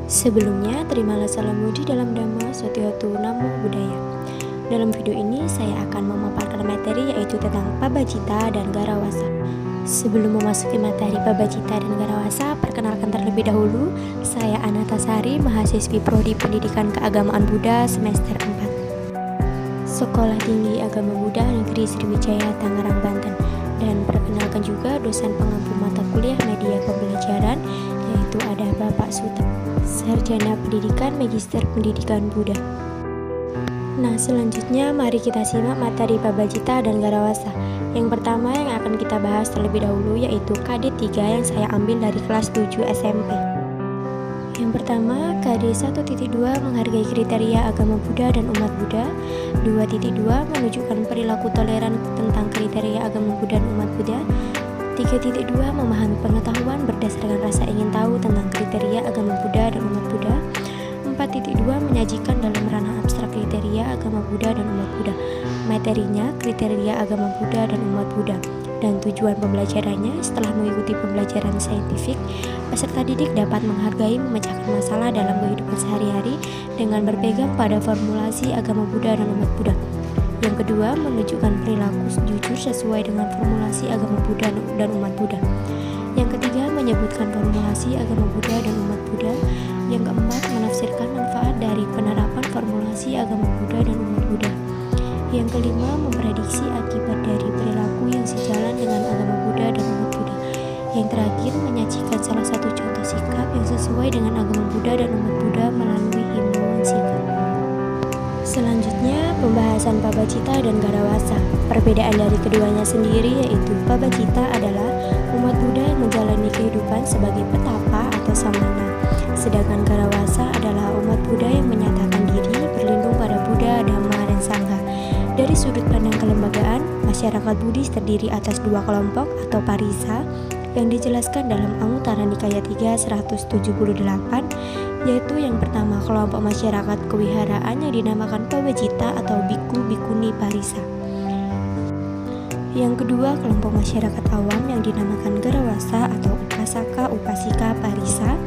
Sebelumnya, terimalah salam Budi dalam Dhamma Sotiotu Namo Buddhaya. Dalam video ini, saya akan memaparkan materi yaitu tentang Pabajita dan Garawasa. Sebelum memasuki materi Pabajita dan Garawasa, perkenalkan terlebih dahulu, saya Anatasari, mahasiswi Prodi Pendidikan Keagamaan Buddha semester 4. Sekolah Tinggi Agama Buddha Negeri Sriwijaya, Tangerang, Banten. Dan perkenalkan juga dosen pengampu mata kuliah media pembelajaran, yaitu ada Bapak Suta, Sarjana Pendidikan Magister Pendidikan Buddha. Nah, selanjutnya mari kita simak materi Pabajita dan Garawasa. Yang pertama yang akan kita bahas terlebih dahulu yaitu KD 3 yang saya ambil dari kelas 7 SMP. Yang pertama, KD 1.2 menghargai kriteria agama Buddha dan umat Buddha. 2.2 menunjukkan perilaku toleran tentang kriteria agama Buddha dan umat Buddha. 3.2 memahami pengetahuan berdasarkan rasa ingin tahu tentang kriteria agama Buddha dan umat Buddha. 4.2 menyajikan dalam ranah abstrak kriteria agama Buddha dan umat Buddha. Materinya kriteria agama Buddha dan umat Buddha. Dan tujuan pembelajarannya, setelah mengikuti pembelajaran saintifik, peserta didik dapat menghargai memecahkan masalah dalam kehidupan sehari-hari dengan berpegang pada formulasi agama Buddha dan umat Buddha. Yang kedua, menunjukkan perilaku jujur sesuai dengan formulasi agama Buddha dan umat Buddha. Yang ketiga, menyebutkan formulasi agama Buddha dan umat Buddha. Yang keempat, menafsirkan manfaat dari penerapan formulasi agama Buddha dan umat Buddha. Yang kelima, memprediksi akibat dari perilaku yang sejalan dengan agama Buddha dan umat Buddha. Yang terakhir, menyajikan salah satu contoh sikap yang sesuai dengan agama Buddha dan umat Buddha melalui himbauan sikap. Selanjutnya, pembahasan Pabajita dan Garawasa. Perbedaan dari keduanya sendiri yaitu Pabajita adalah umat Buddha yang menjalani kehidupan sebagai petapa atau samana. Sedangkan Garawasa adalah umat Buddha yang menyatakan diri berlindung pada Buddha, Dhamma, dan Sangha. Dari sudut pandang kelembagaan, masyarakat Buddhis terdiri atas dua kelompok atau parisa yang dijelaskan dalam Anguttara Nikaya 3 178, yaitu yang pertama kelompok masyarakat kewiharaan yang dinamakan Pabajita atau Biku Bikuni Parisa. Yang kedua kelompok masyarakat awam yang dinamakan Garawasa atau Upasaka Upasika Parisa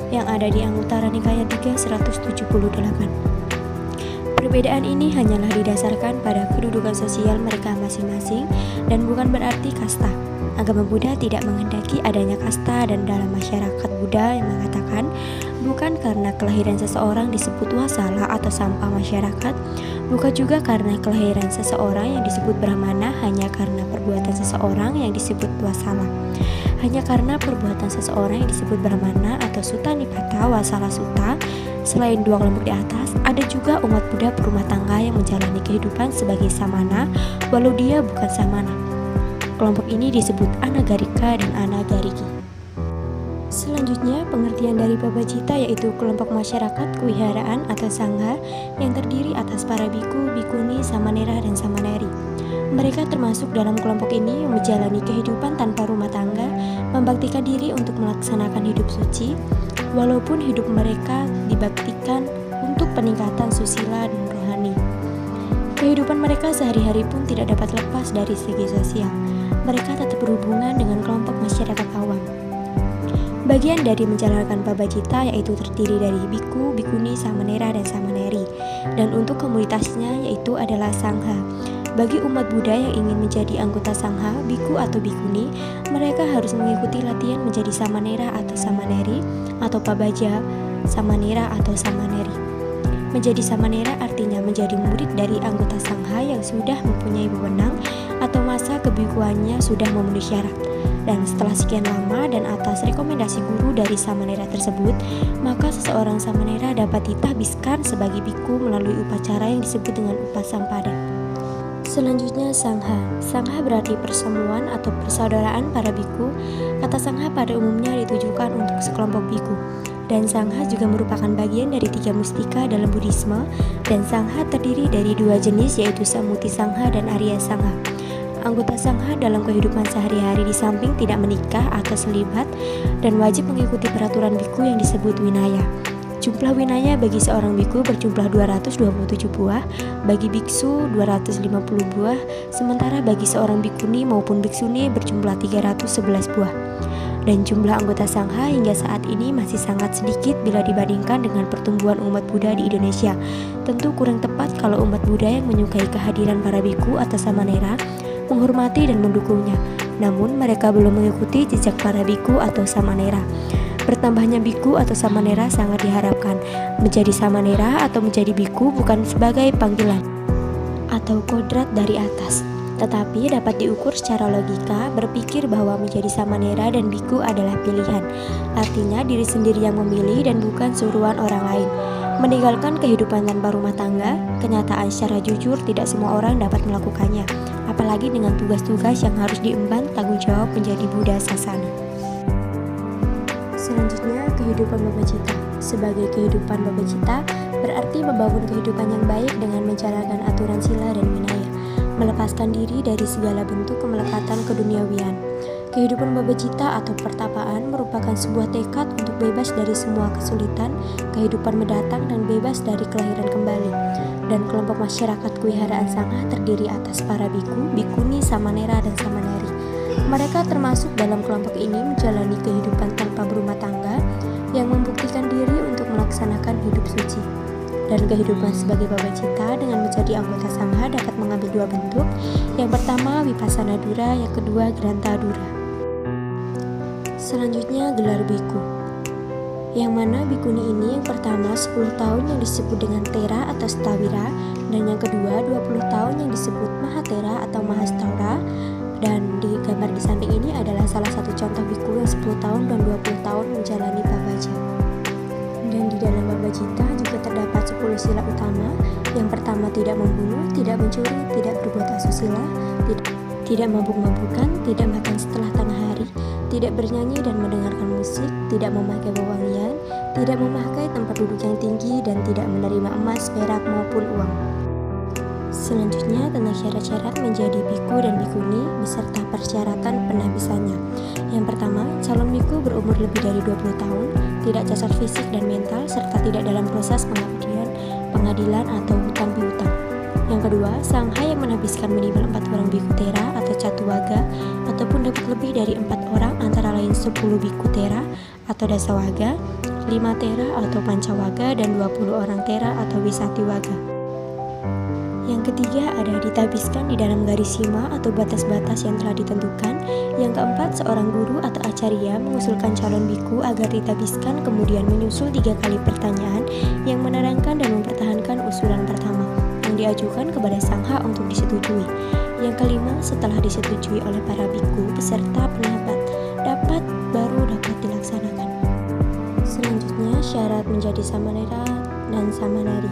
yang ada di Anguttara Nikaya 3 178. Perbedaan ini hanyalah didasarkan pada kedudukan sosial mereka masing-masing dan bukan berarti kasta. Agama Buddha tidak menghendaki adanya kasta dan dalam masyarakat Buddha yang mengatakan bukan karena kelahiran seseorang disebut wasala atau sampah masyarakat, bukan juga karena kelahiran seseorang yang disebut brahmana hanya karena perbuatan seseorang yang disebut wasala. Hanya karena perbuatan seseorang yang disebut brahmana atau sutta nipata wasala sutta. Selain dua kelompok di atas, ada juga umat Buddha berumah tangga yang menjalani kehidupan sebagai samana walau dia bukan samana. Kelompok ini disebut anagarika dan anagariki. Selanjutnya, pengertian dari Pabajita yaitu kelompok masyarakat kewiharaan atau sangha yang terdiri atas para biku, bikuni, samanera, dan samaneri. Mereka termasuk dalam kelompok ini yang menjalani kehidupan tanpa rumah tangga, membaktikan diri untuk melaksanakan hidup suci, walaupun hidup mereka dibaktikan untuk peningkatan susila dan rohani. Kehidupan mereka sehari-hari pun tidak dapat lepas dari segi sosial. Mereka tetap berhubungan dengan kelompok masyarakat awam. Bagian dari menjalankan Pabajita yaitu terdiri dari biku, bikuni, samanera, dan samaneri. Dan untuk komunitasnya yaitu adalah sangha. Bagi umat Buddha yang ingin menjadi anggota sangha, biku atau bikuni, mereka harus mengikuti latihan menjadi samanera atau samaneri atau pabaja, samanera atau samaneri. Menjadi samanera artinya menjadi murid dari anggota sangha yang sudah mempunyai wewenang atau masa kebikuannya sudah memenuhi syarat. Dan setelah sekian lama dan atas rekomendasi guru dari samanera tersebut, maka seseorang samanera dapat ditahbiskan sebagai biku melalui upacara yang disebut dengan upasampada. Selanjutnya sangha. Sangha berarti persemuan atau persaudaraan para biku. Kata sangha pada umumnya ditujukan untuk sekelompok biku. Dan sangha juga merupakan bagian dari 3 mustika dalam Buddhisme. Dan sangha terdiri dari 2 jenis yaitu Samuti Sangha dan Arya Sangha. Anggota sangha dalam kehidupan sehari-hari di samping tidak menikah atau selibat dan wajib mengikuti peraturan biku yang disebut winaya. Jumlah winaya bagi seorang biku berjumlah 227 buah, bagi biksu 250 buah, sementara bagi seorang bikuni maupun biksuni berjumlah 311 buah. dan jumlah anggota Sangha hingga saat ini masih sangat sedikit bila dibandingkan dengan pertumbuhan umat Buddha di Indonesia. Tentu kurang tepat kalau umat Buddha yang menyukai kehadiran para biku atau samanera menghormati dan mendukungnya. Namun mereka belum mengikuti jejak para biku atau samanera. Bertambahnya biku atau samanera sangat diharapkan. Menjadi samanera atau menjadi biku bukan sebagai panggilan atau kodrat dari atas, tetapi dapat diukur secara logika, berpikir bahwa menjadi samanera dan biku adalah pilihan. Artinya diri sendiri yang memilih dan bukan suruhan orang lain. Meninggalkan kehidupan tanpa rumah tangga, kenyataan secara jujur tidak semua orang dapat melakukannya, apalagi dengan tugas-tugas yang harus diemban tanggung jawab menjadi Buddha Sasana. Selanjutnya, kehidupan Babacita. Sebagai kehidupan Babacita, berarti membangun kehidupan yang baik dengan menjalankan aturan sila dan winaya, melepaskan diri dari segala bentuk kemelekatan keduniawian. Kehidupan Babacita atau pertapaan merupakan sebuah tekad untuk bebas dari semua kesulitan kehidupan mendatang dan bebas dari kelahiran kembali. Dan kelompok masyarakat Kuiharaan Sangha terdiri atas para biku, bikuni, samanera, dan samaneri. Mereka termasuk dalam kelompok ini menjalani kehidupan tanpa berumah tangga yang membuktikan diri untuk melaksanakan hidup suci. Dan kehidupan sebagai Babacita dengan menjadi anggota Sangha dapat mengambil dua bentuk. Yang pertama Vipassana Dura, yang kedua Granta Dura. Selanjutnya gelar biku, yang mana bikuni ini yang pertama 10 tahun yang disebut dengan Tera atau Stawira, dan yang kedua 20 tahun yang disebut Mahatera atau Mahastaura. Dan di gambar di samping ini adalah salah satu contoh biku yang 10 tahun dan 20 tahun menjalani Babaja. Dan di dalam Babacita juga terdapat 10 sila utama. Yang pertama tidak membunuh, tidak mencuri, tidak berbuat asusila, tidak mabuk-mabukan, tidak makan setelah tengah hari, tidak bernyanyi dan mendengarkan musik, tidak memakai wewangian, tidak memakai tempat duduk yang tinggi, dan tidak menerima emas, perak maupun uang. Selanjutnya tentang syarat-syarat menjadi biku dan bikuni beserta persyaratan penabisannya. Yang pertama, calon biku berumur lebih dari 20 tahun, tidak cacat fisik dan mental, serta tidak dalam proses pengabdian, pengadilan atau hutang piutang. Yang kedua, Sangha yang menhabiskan minimal 4 orang biku tera atau catuwaga, ataupun dapat lebih dari 4 orang antara lain 10 biku tera atau dasawaga, 5 tera atau pancawaga, dan 20 orang tera atau wisatiwaga. Yang ketiga ada ditabiskan di dalam garis sima atau batas-batas yang telah ditentukan. Yang keempat, seorang guru atau acarya mengusulkan calon biku agar ditabiskan, kemudian menyusul 3 kali pertanyaan yang menerangkan dan mempertahankan usulan pertama yang diajukan kepada Sangha untuk disetujui. Yang kelima, setelah disetujui oleh para biku beserta pendapat baru dapat dilaksanakan. Selanjutnya, syarat menjadi samanera dan samaneri.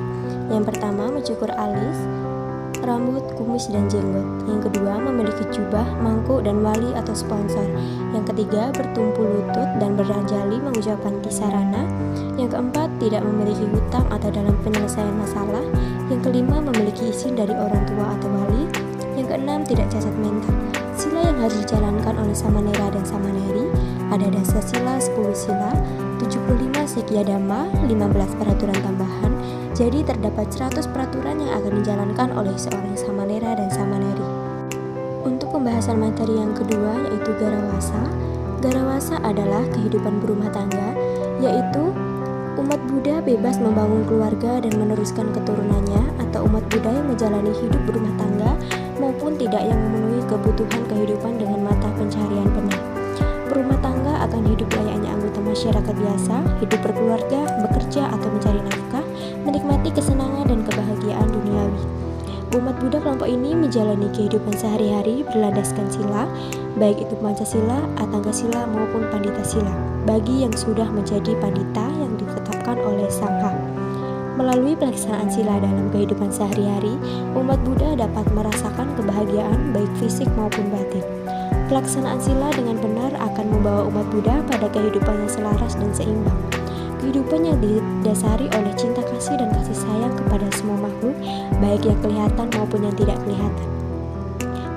Yang pertama, mencukur alis, rambut, kumis, dan jenggot. Yang kedua, memiliki jubah, mangkuk, dan wali atau sponsor. Yang ketiga, bertumpu lutut dan berjali mengucapkan kisarana. Yang keempat, tidak memiliki hutang atau dalam penyelesaian masalah. Yang kelima, memiliki izin dari orang tua atau wali. Yang keenam, tidak cacat mental. Sila yang harus dijalankan oleh samanera dan samaneri ada dasar sila, 10 sila, 75 sekya dhamma, 15 peraturan tambahan. Jadi terdapat 100 peraturan yang akan dijalankan oleh seorang samanera dan samaneri. Untuk pembahasan materi yang kedua yaitu Garawasa. Garawasa adalah kehidupan berumah tangga, yaitu umat Buddha bebas membangun keluarga dan meneruskan keturunannya, atau umat Buddha yang menjalani hidup berumah tangga maupun tidak yang memenuhi kebutuhan kehidupan dengan mata pencaharian benar. Berumah tangga akan hidup layaknya anggota masyarakat biasa, hidup berkeluarga, bekerja atau mencari nafkah, menikmati kesenangan dan kebahagiaan duniawi. Umat Buddha kelompok ini menjalani kehidupan sehari-hari berlandaskan sila, baik itu Pancasila, Atanggasila maupun Pandita Sila, bagi yang sudah menjadi pandita yang ditetapkan oleh Sangha. Melalui pelaksanaan sila dalam kehidupan sehari-hari, umat Buddha dapat merasakan kebahagiaan baik fisik maupun batin. Pelaksanaan sila dengan benar akan membawa umat Buddha pada kehidupan yang selaras dan seimbang. Kehidupan yang didasari oleh cinta kasih dan kasih sayang kepada semua makhluk, baik yang kelihatan maupun yang tidak kelihatan.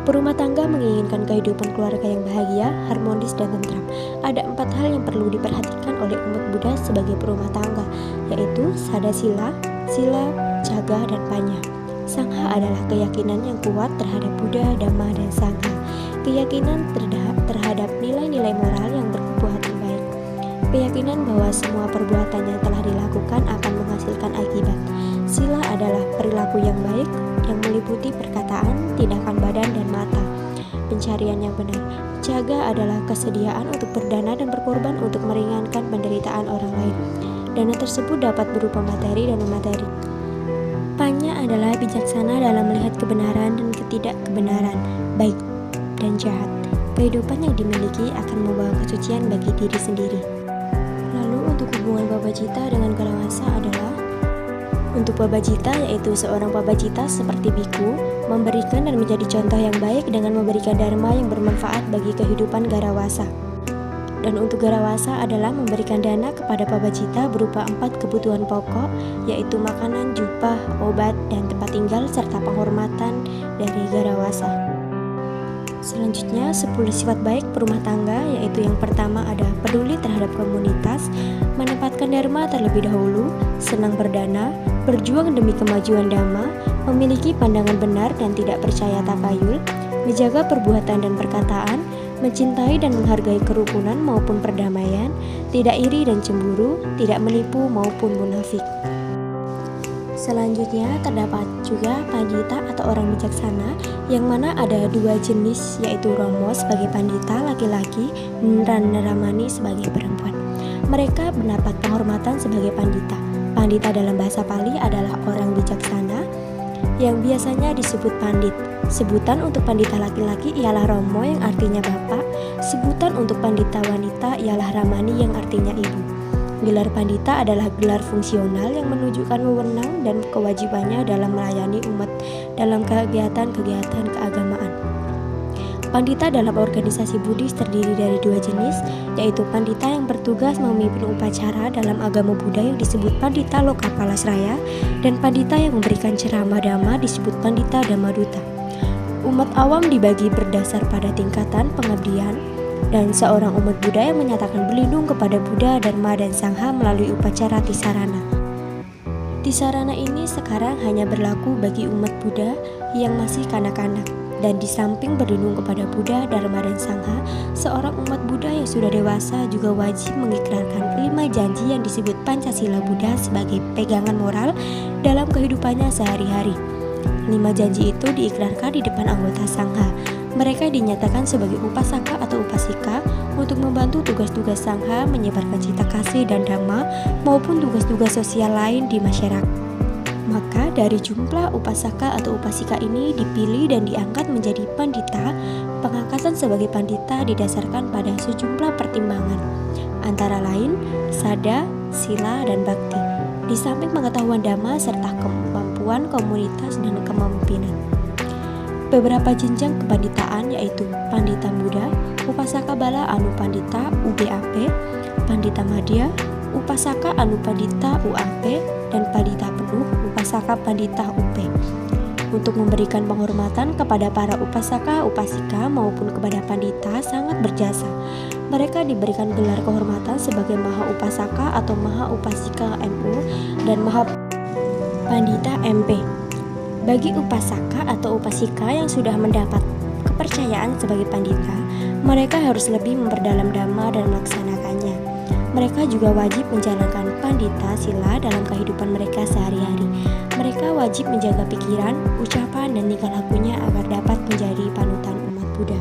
Berumah tangga menginginkan kehidupan keluarga yang bahagia, harmonis, dan tentram. Ada 4 hal yang perlu diperhatikan oleh umat Buddha sebagai berumah tangga, yaitu sadasila, sila, jaga, dan panya. Sangha adalah keyakinan yang kuat terhadap Buddha, Dhamma, dan Sangha. Keyakinan terhadap nilai-nilai moral yang berkebuah keyakinan bahwa semua perbuatan yang telah dilakukan akan menghasilkan akibat. Sila adalah perilaku yang baik yang meliputi perkataan, tindakan badan, dan mata. Pencarian yang benar. Jaga adalah kesediaan untuk berdana dan berkorban untuk meringankan penderitaan orang lain. Dana tersebut dapat berupa materi dan non-materi. Panya adalah bijaksana dalam melihat kebenaran dan ketidakkebenaran, baik dan jahat. Kehidupan yang dimiliki akan membawa kesucian bagi diri sendiri. Lalu untuk hubungan Babajita dengan Garawasa adalah: untuk Babajita, yaitu seorang Babajita seperti biku, memberikan dan menjadi contoh yang baik dengan memberikan dharma yang bermanfaat bagi kehidupan Garawasa. Dan untuk Garawasa adalah memberikan dana kepada Babajita berupa 4 kebutuhan pokok, yaitu makanan, jubah, obat, dan tempat tinggal, serta penghormatan dari Garawasa. Selanjutnya, 10 sifat baik berumah tangga, yaitu yang pertama ada peduli terhadap komunitas, menempatkan dharma terlebih dahulu, senang berdana, berjuang demi kemajuan dhamma, memiliki pandangan benar dan tidak percaya takayul, menjaga perbuatan dan perkataan, mencintai dan menghargai kerukunan maupun perdamaian, tidak iri dan cemburu, tidak menipu maupun munafik. Selanjutnya terdapat juga pandita atau orang bijaksana, yang mana ada 2 jenis, yaitu Romo sebagai pandita laki-laki dan Naramani sebagai perempuan. Mereka mendapat penghormatan sebagai pandita. Pandita dalam bahasa Pali adalah orang bijaksana yang biasanya disebut pandit. Sebutan untuk pandita laki-laki ialah Romo yang artinya bapak. Sebutan untuk pandita wanita ialah Ramani yang artinya ibu. Gelar pandita adalah gelar fungsional yang menunjukkan wewenang dan kewajibannya dalam melayani umat dalam kegiatan-kegiatan keagamaan. Pandita dalam organisasi Buddhis terdiri dari 2 jenis, yaitu pandita yang bertugas memimpin upacara dalam agama Buddha yang disebut pandita Lokapalasraya, dan pandita yang memberikan ceramah dhamma disebut pandita Dhammaduta. Umat awam dibagi berdasar pada tingkatan pengabdian, dan seorang umat Buddha yang menyatakan berlindung kepada Buddha, Dharma, dan Sangha melalui upacara Tisarana. Tisarana ini sekarang hanya berlaku bagi umat Buddha yang masih kanak-kanak, dan di samping berlindung kepada Buddha, Dharma, dan Sangha, seorang umat Buddha yang sudah dewasa juga wajib mengikrarkan 5 janji yang disebut Pancasila Buddha sebagai pegangan moral dalam kehidupannya sehari-hari. 5 janji itu diikrarkan di depan anggota Sangha. Mereka dinyatakan sebagai upasaka atau upasika untuk membantu tugas-tugas Sangha menyebarkan cita kasih dan dhamma maupun tugas-tugas sosial lain di masyarakat. Maka dari jumlah upasaka atau upasika ini dipilih dan diangkat menjadi pandita. Pengangkatan sebagai pandita didasarkan pada sejumlah pertimbangan, antara lain sada, sila, dan bakti, di samping pengetahuan dhamma serta kemampuan komunitas dan kepemimpinan. Beberapa jenjang kepanditaan yaitu Pandita Muda, Upasaka Bala Anu Pandita UBAP, Pandita Madya, Upasaka Anu Pandita UAP, dan Pandita Penuh Upasaka Pandita UP. Untuk memberikan penghormatan kepada para upasaka, upasika maupun kepada pandita sangat berjasa. Mereka diberikan gelar kehormatan sebagai Maha Upasaka atau Maha Upasika MU dan Maha Pandita MP. Bagi upasaka atau upasika yang sudah mendapat kepercayaan sebagai pandita, mereka harus lebih memperdalam dhamma dan melaksanakannya. Mereka juga wajib menjalankan pandita sila dalam kehidupan mereka sehari-hari. Mereka wajib menjaga pikiran, ucapan, dan tingkah lakunya agar dapat menjadi panutan umat Buddha.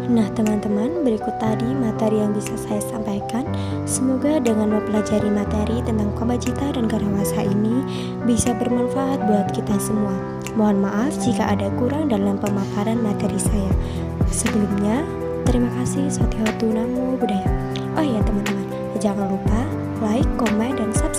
Nah teman-teman, berikut tadi materi yang bisa saya sampaikan. Semoga dengan mempelajari materi tentang Babajita dan Garawasa ini bisa bermanfaat buat kita semua. Mohon maaf jika ada kurang dalam pemaparan materi saya. Sebelumnya, terima kasih. Satyatu Namo Buddhaya. Oh iya teman-teman, jangan lupa like, komen, dan subscribe